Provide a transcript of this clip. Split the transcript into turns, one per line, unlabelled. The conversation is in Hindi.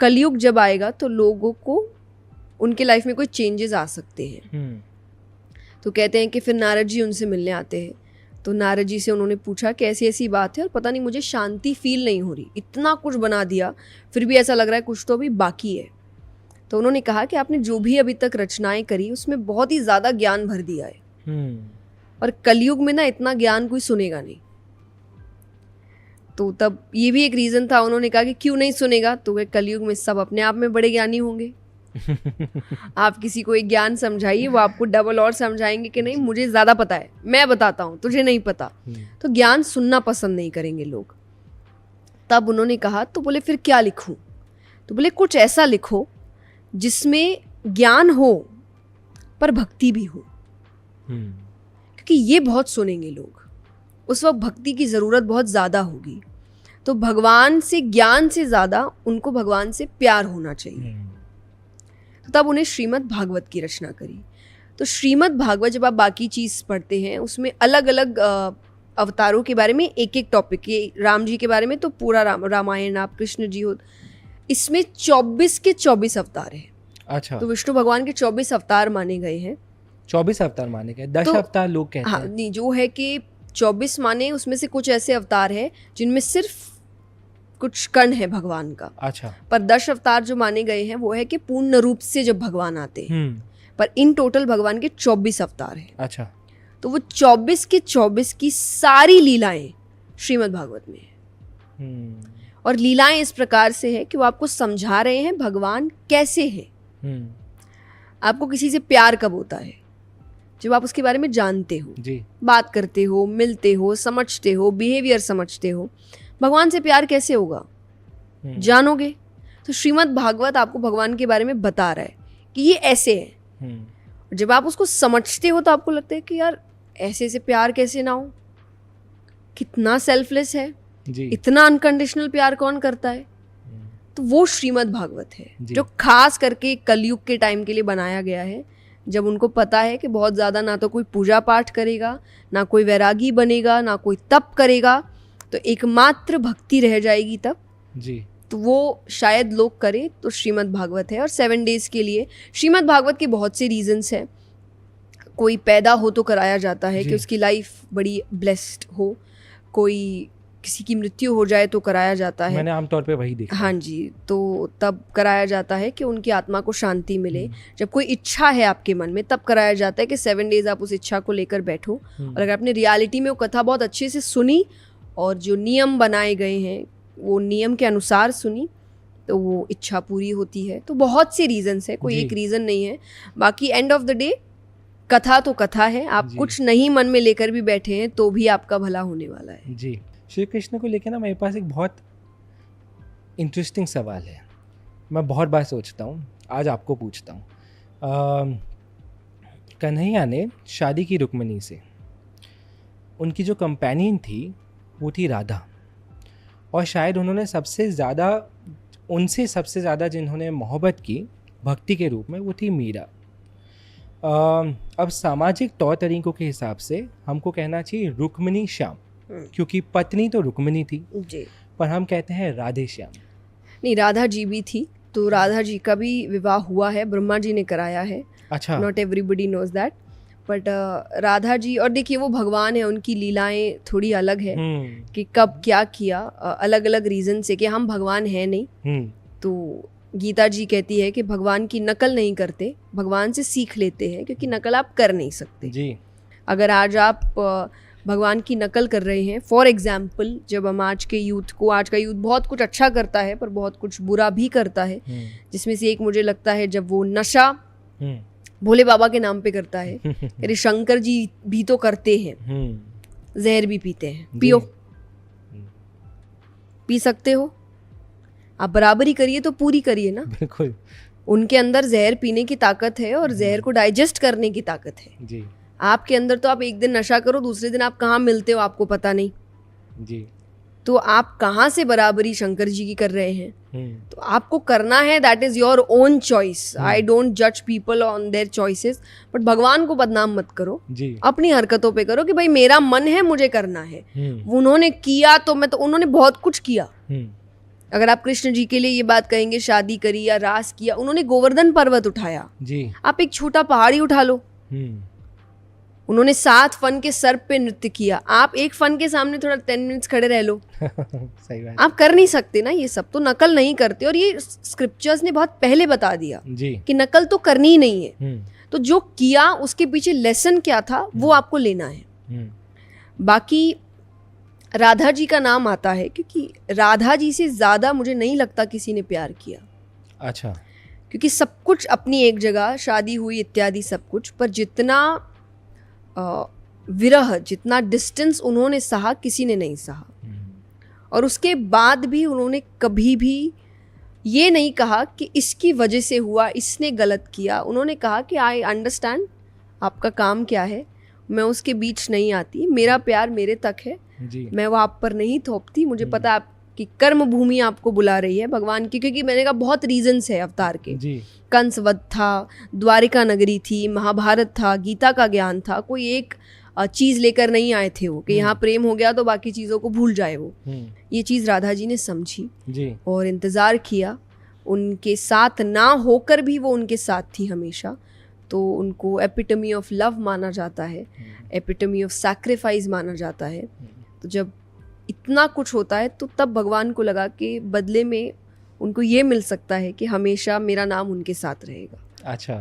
कलयुग जब आएगा तो लोगों को उनके लाइफ में कोई चेंजेस आ सकते हैं। तो कहते हैं कि फिर नारद जी उनसे मिलने आते हैं। तो नारद जी से उन्होंने पूछा कि ऐसी ऐसी बात है और पता नहीं मुझे शांति फील नहीं हो रही, इतना कुछ बना दिया फिर भी ऐसा लग रहा है कुछ तो अभी बाकी है। तो उन्होंने कहा कि आपने जो भी अभी तक रचनाएं करी उसमें बहुत ही ज़्यादा ज्ञान भर दिया है और कलयुग में ना इतना ज्ञान कोई सुनेगा नहीं। तो तब ये भी एक रीज़न था, उन्होंने कहा कि क्यों नहीं सुनेगा, तो वे कलयुग में सब अपने आप में बड़े ज्ञानी होंगे। आप किसी को एक ज्ञान समझाइए, वो आपको डबल और समझाएंगे कि नहीं मुझे ज़्यादा पता है, मैं बताता हूँ तुझे नहीं पता। तो ज्ञान सुनना पसंद नहीं करेंगे लोग। तब उन्होंने कहा तो बोले फिर क्या लिखूं? तो बोले कुछ ऐसा लिखो जिसमें ज्ञान हो पर भक्ति भी हो, क्योंकि ये बहुत सुनेंगे लोग, उस वक्त भक्ति की ज़रूरत बहुत ज़्यादा होगी। तो भगवान से ज्ञान से ज़्यादा उनको भगवान से प्यार होना चाहिए। तो तब उन्हें श्रीमद् भागवत की रचना करी। तो श्रीमद् भागवत जब आप बाकी चीज़ पढ़ते हैं उसमें अलग अलग अवतारों के बारे में एक एक टॉपिक, ये राम जी के बारे में तो पूरा रामायण, आप कृष्ण जी हो, इसमें 24 के 24 अवतार हैं।
अच्छा।
तो विष्णु भगवान के 24 अवतार माने गए हैं।
24 अवतार माने गए, 10 अवतार लोग कहते हैं।
हाँ नहीं, जो है कि 24 माने उसमें से कुछ ऐसे अवतार हैं जिनमें सिर्फ कुछ कण है भगवान का।
अच्छा।
पर 10 अवतार जो माने गए हैं वो है कि पूर्ण रूप से जब भगवान आते हैं। पर इन टोटल भगवान के 24 अवतार हैं।
अच्छा।
तो वो 24 के 24 की सारी लीलाएं श्रीमद् भागवत में है। और लीलाएं इस प्रकार से है कि वो आपको समझा रहे हैं भगवान कैसे है। आपको किसी से प्यार कब होता है? जब आप उसके बारे में जानते हो
जी,
बात करते हो, मिलते हो, समझते हो, बिहेवियर समझते हो। भगवान से प्यार कैसे होगा? जानोगे। तो श्रीमद् भागवत आपको भगवान के बारे में बता रहा है कि ये ऐसे है। जब आप उसको समझते हो तो आपको लगता है कि यार ऐसे से प्यार कैसे ना हो, कितना सेल्फलेस है
जी।
इतना अनकंडीशनल प्यार कौन करता है? तो वो श्रीमद् भागवत है जो खास करके कलयुग के टाइम के लिए बनाया गया है, जब उनको पता है कि बहुत ज़्यादा ना तो कोई पूजा पाठ करेगा, ना कोई वैरागी बनेगा, ना कोई तप करेगा, तो एकमात्र भक्ति रह जाएगी तब
जी।
तो वो शायद लोग करें तो श्रीमद् भागवत है। और 7 डेज़ के लिए श्रीमद् भागवत के बहुत से रीजंस हैं। कोई पैदा हो तो कराया जाता है कि उसकी लाइफ बड़ी ब्लेस्ड हो, कोई किसी की मृत्यु हो जाए तो कराया जाता है।
मैंने आमतौर पे वही देखा।
हाँ जी, तो तब कराया जाता है कि उनकी आत्मा को शांति मिले। जब कोई इच्छा है आपके मन में तब कराया जाता है कि 7 डेज़ आप उस इच्छा को लेकर बैठो। और अगर आपने रियलिटी में वो कथा बहुत अच्छे से सुनी और जो नियम बनाए गए हैं वो नियम के अनुसार सुनी तो वो इच्छा पूरी होती है। तो बहुत से रीजंस है, कोई एक रीज़न नहीं है। बाकी एंड ऑफ द डे कथा तो कथा है। आप कुछ नहीं मन में लेकर भी बैठे हैं तो भी आपका भला होने वाला है। जी।
श्री कृष्ण को लेकर ना मेरे पास एक बहुत इंटरेस्टिंग सवाल है, मैं बहुत बार सोचता हूँ, आज आपको पूछता हूँ। कन्हैया ने शादी की रुक्मिणी से, उनकी जो कंपेनियन थी वो थी राधा, और शायद उन्होंने उनसे सबसे ज़्यादा जिन्होंने मोहब्बत की भक्ति के रूप में वो थी मीरा। अब सामाजिक तौर तरीकों के हिसाब से हमको कहना चाहिए रुक्मिणी श्याम, क्योंकि पत्नी तो रुक्मिणी थी
जी,
पर हम कहते हैं राधे श्याम।
नहीं, राधा जी भी थी, तो राधा जी का भी विवाह हुआ है, ब्रह्मा जी ने कराया है।
अच्छा।
Not everybody knows that, but Radha ji, और देखिए वो भगवान है, उनकी लीलाएं थोड़ी अलग है कि कब क्या किया, अलग अलग रीजन से, कि हम भगवान हैं नहीं। तो गीता जी कहती है कि भगवान की नकल नहीं करते, भगवान से सीख लेते हैं, क्योंकि नकल आप कर नहीं सकते जी। अगर आज आप भगवान की नकल कर रहे हैं, फॉर एग्जाम्पल, जब हम आज का यूथ बहुत कुछ अच्छा करता है पर बहुत कुछ बुरा भी करता है, जिसमें से एक मुझे लगता है जब वो नशा भोले बाबा के नाम पे करता है। अरे शंकर जी भी तो करते हैं, जहर भी पीते हैं, पियो, पी सकते हो आप, बराबरी करिए तो पूरी करिए ना।
बिल्कुल।
उनके अंदर जहर पीने की ताकत है और जहर को डाइजेस्ट करने की ताकत है जी। आपके अंदर तो आप एक दिन नशा करो, दूसरे दिन आप कहाँ मिलते हो आपको पता नहीं जी। तो आप कहाँ से बराबरी शंकर जी की कर रहे हैं? तो आपको करना है, that is your own choice. I don't जज people on their choices, but भगवान को बदनाम मत करो जी। अपनी हरकतों पे करो कि भाई मेरा मन है, मुझे करना है। उन्होंने किया तो मैं तो, उन्होंने बहुत कुछ किया। अगर आप कृष्ण जी के लिए ये बात कहेंगे शादी करी या रास किया, उन्होंने गोवर्धन पर्वत उठाया,
जी।
आप एक छोटा पहाड़ी उठा लो। उन्होंने 7 फन के सर्प पे नृत्य किया, आप एक फन के सामने थोड़ा 10 मिनट्स खड़े रह लो।
सही बात।
आप कर नहीं सकते ना ये सब, तो नकल नहीं करते। और ये स्क्रिप्चर्स ने बहुत पहले बता दिया
जी
कि नकल तो करनी ही नहीं है।
हम्म
तो जो किया उसके पीछे लेसन क्या था वो आपको लेना है। बाकी राधा जी का नाम आता है क्योंकि राधा जी से ज़्यादा मुझे नहीं लगता किसी ने प्यार किया।
अच्छा।
क्योंकि सब कुछ अपनी एक जगह, शादी हुई इत्यादि सब कुछ, पर जितना विरह, जितना डिस्टेंस उन्होंने सहा किसी ने नहीं सहा। और उसके बाद भी उन्होंने कभी भी ये नहीं कहा कि इसकी वजह से हुआ, इसने गलत किया। उन्होंने कहा कि आई अंडरस्टैंड आपका काम क्या है, मैं उसके बीच नहीं आती, मेरा प्यार मेरे तक है
जी।
मैं वो आप पर नहीं थोपती। मुझे पता है आपकी कर्म भूमि आपको बुला रही है भगवान की, क्योंकि मैंने कहा बहुत रीजंस है अवतार के।
जी।
कंसवध था, द्वारिका नगरी थी, महाभारत था, गीता का ज्ञान था। कोई एक चीज़ लेकर नहीं आए थे वो कि यहाँ प्रेम हो गया तो बाकी चीज़ों को भूल जाए वो। ये चीज़ राधा जी ने समझी
जी।
और इंतज़ार किया। उनके साथ ना होकर भी वो उनके साथ थी हमेशा। तो उनको एपिटमी ऑफ लव माना जाता है, एपिटमी ऑफ सैक्रिफाइस माना जाता है। तो जब इतना कुछ होता है तो तब भगवान को लगा कि बदले में उनको ये मिल सकता है कि हमेशा मेरा नाम उनके साथ रहेगा।
अच्छा।